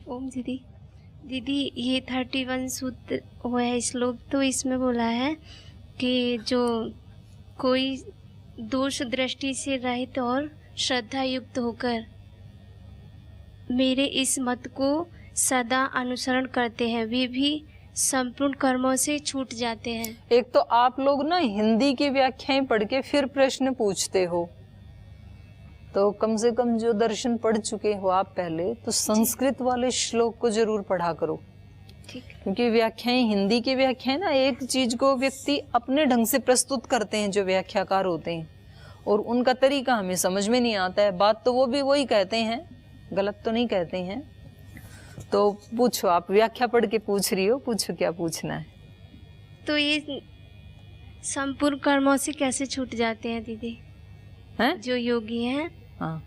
ओम दीदी। दीदी ये 31 सूत्र हुआ है श्लोक, तो इसमें बोला है कि जो कोई दोष दृष्टि से रहित और श्रद्धा युक्त होकर मेरे इस मत को सदा अनुसरण करते हैं, वे भी संपूर्ण कर्मों से छूट जाते हैं। एक तो आप लोग ना हिंदी की व्याख्याएं पढ़ के फिर प्रश्न पूछते हो, तो कम से कम जो दर्शन पढ़ चुके हो आप पहले, तो संस्कृत वाले श्लोक को जरूर पढ़ा करो। ठीक। क्योंकि व्याख्याएं, हिंदी की व्याख्याएं ना एक चीज को व्यक्ति अपने ढंग से प्रस्तुत करते हैं जो व्याख्याकार होते हैं, और उनका तरीका हमें समझ में नहीं आता है। बात तो वो भी वही कहते हैं, गलत तो नहीं कहते हैं। तो पूछो, आप व्याख्या पढ़ के पूछ रही हो, पूछो क्या पूछना है। तो ये संपूर्ण कर्मों से कैसे छूट जाते हैं दीदी? हैं? जो योगी हैं। हाँ,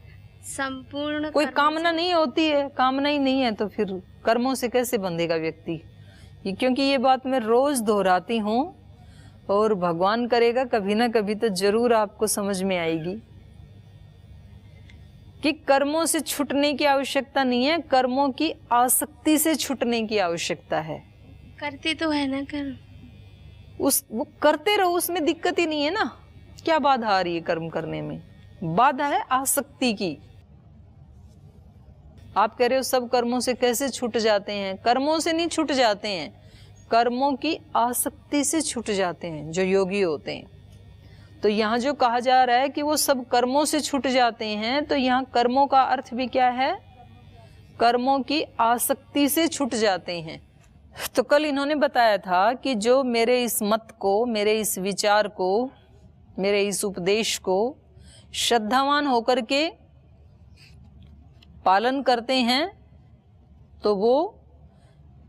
संपूर्ण कोई कामना नहीं होती है, कामना ही नहीं है तो फिर कर्मों से कैसे बंधेगा व्यक्ति? क्योंकि ये बात मैं रोज दोहराती हूँ, और भगवान करेगा कभी ना कभी तो जरूर आपको समझ में आएगी कि कर्मों से छूटने की आवश्यकता नहीं है, कर्मों की आसक्ति से छूटने की आवश्यकता है। करते तो है ना कर्म, वो करते रहो, उसमें दिक्कत ही नहीं है ना। क्या बाधा आ रही है कर्म करने में? बाधा है आसक्ति की। आप कह रहे हो सब कर्मों से कैसे छूट जाते हैं? कर्मों से नहीं छूट जाते हैं, कर्मों की आसक्ति से छूट जाते हैं जो योगी होते हैं। तो यहाँ जो कहा जा रहा है कि वो सब कर्मों से छूट जाते हैं, तो यहाँ कर्मों का अर्थ भी क्या है? कर्मों की आसक्ति से छूट जाते हैं। तो कल इन्होंने बताया था कि जो मेरे इस मत को, मेरे इस विचार को, मेरे इस उपदेश को श्रद्धावान होकर के पालन करते हैं, तो वो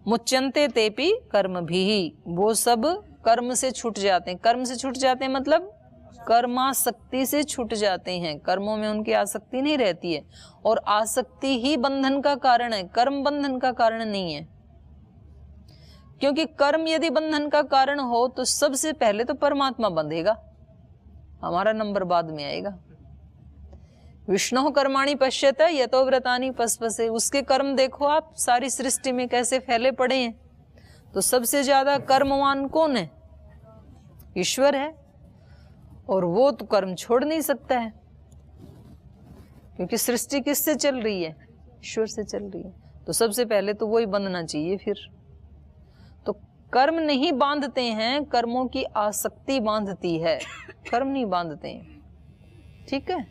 मुच्यन्ते तेपि कर्म भी, वो सब कर्म से छूट जाते हैं। कर्म से छूट जाते हैं मतलब कर्मासक्ति से छूट जाते हैं, कर्मों में उनकी आसक्ति नहीं रहती है। और आसक्ति ही बंधन का कारण है, कर्म बंधन का कारण नहीं है। क्योंकि कर्म यदि बंधन का कारण हो तो सबसे पहले तो परमात्मा बंधेगा, हमारा नंबर बाद में आएगा। विष्णु कर्माणि पश्यत यतो व्रतानि पस्पसे, उसके कर्म देखो आप सारी सृष्टि में कैसे फैले पड़े हैं। तो सबसे ज्यादा कर्मवान कौन है? ईश्वर है, और वो तो कर्म छोड़ नहीं सकता है, क्योंकि सृष्टि किससे चल रही है? ईश्वर से चल रही है। तो सबसे पहले तो वही बंधना चाहिए। फिर तो कर्म नहीं बांधते हैं, कर्मों की आसक्ति बांधती है, कर्म नहीं बांधते हैं। ठीक है।